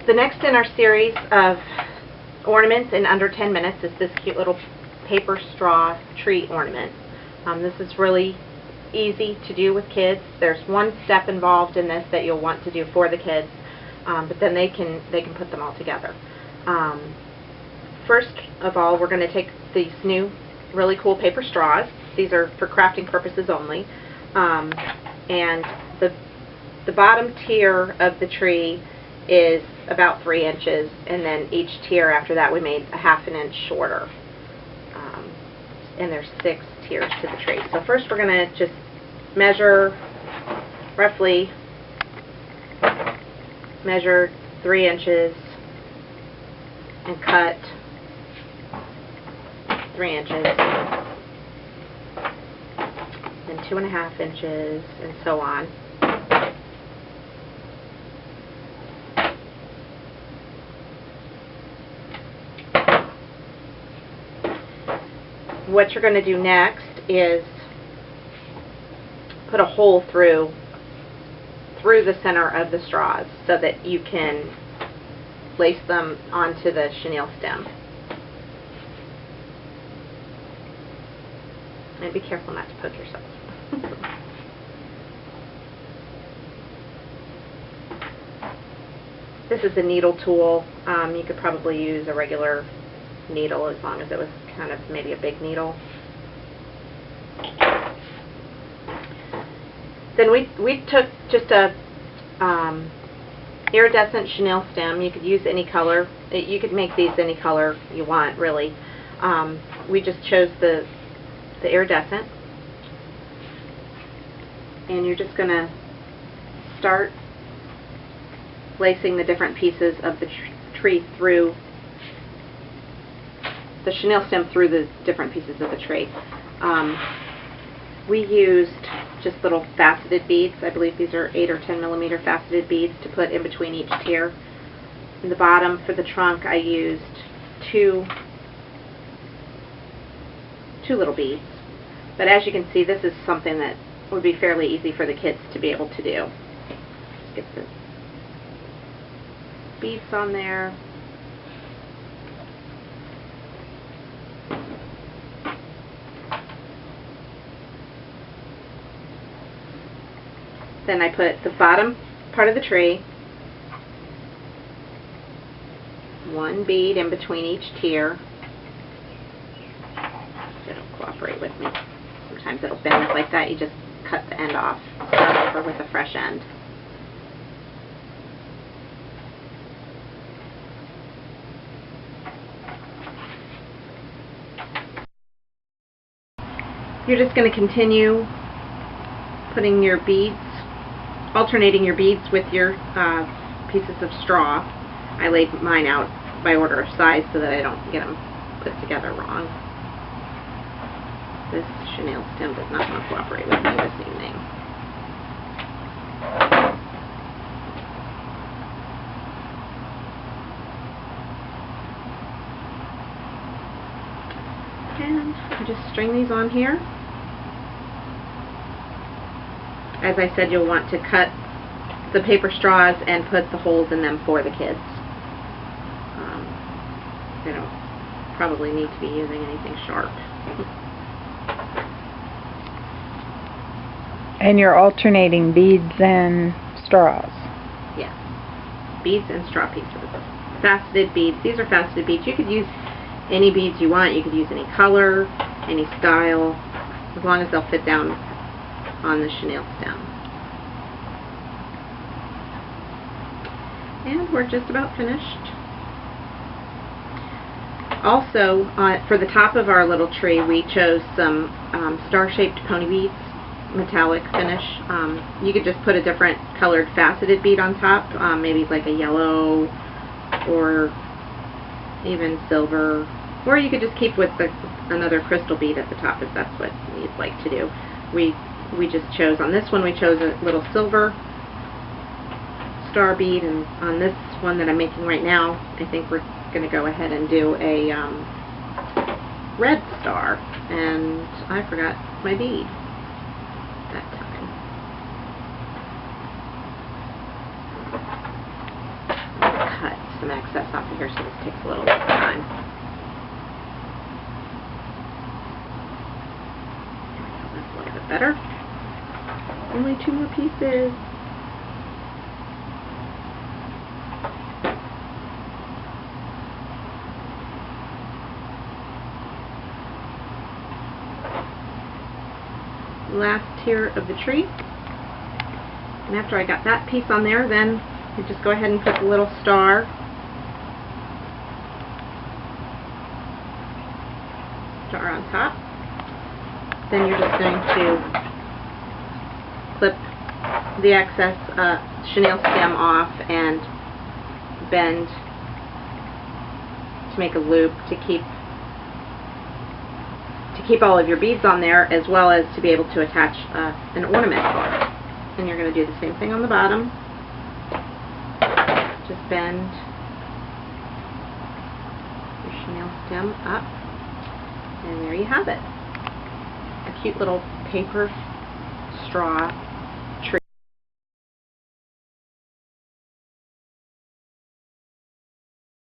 the next in our series of ornaments in under 10 minutes is this cute little paper straw tree ornament. This is really easy to do with kids. There's one step involved in this that you'll want to do for the kids, but then they can put them all together. First of all, we're going to take these new really cool paper straws. These are for crafting purposes only, and the bottom tier of the tree is about 3 inches, and then each tier after that we made a ½ an inch shorter. And there's 6 tiers to the tree. So first we're going to just measure 3 inches and cut 3 inches, then 2½ inches, and so on. What you're going to do next is put a hole through the center of the straws so that you can place them onto the chenille stem. And be careful not to poke yourself. This is a needle tool. You could probably use a regular needle as long as it was kind of maybe a big needle. Then we took just a iridescent chenille stem. You could use any color. You could make these any color you want, really. We just chose the iridescent, and you're just going to start placing the different pieces of the tree through the chenille stem through the different pieces of the tree. We used just little faceted beads. I believe these are 8 or 10 millimeter faceted beads to put in between each tier. In the bottom for the trunk I used two little beads. But as you can see, this is something that would be fairly easy for the kids to be able to do. Just get the beads on there. Then I put the bottom part of the tree, 1 bead in between each tier. It'll cooperate with me. Sometimes it'll bend like that. You just cut the end off, start over with a fresh end. You're just going to continue putting your beads, alternating your beads with your pieces of straw. I laid mine out by order of size so that I don't get them put together wrong. This chenille stem does not want to cooperate with me this evening. And I just string these on here. As I said, you'll want to cut the paper straws and put the holes in them for the kids. They don't probably need to be using anything sharp. And you're alternating beads and straws. Yes. Beads and straw pieces. Faceted beads. These are faceted beads. You could use any beads you want. You could use any color, any style, as long as they'll fit down on the chenille stem. And we're just about finished. Also, for the top of our little tree, we chose some star-shaped pony beads, metallic finish. You could just put a different colored faceted bead on top, maybe like a yellow or even silver, or you could just keep with another crystal bead at the top if that's what you'd like to do. We just chose, on this one we chose a little silver star bead, and on this one that I'm making right now, I think we're going to go ahead and do a red star, and I forgot my bead that time. Cut this off of here, so this takes a little time. That's a little bit better. Only 2 more pieces. Last tier of the tree. And after I got that piece on there, then you just go ahead and put the little star on top. Then you're just going to clip the excess chenille stem off and bend to make a loop to keep all of your beads on there, as well as to be able to attach an ornament bar. And you're going to do the same thing on the bottom. Just bend your chenille stem up, and there you have it. A cute little paper straw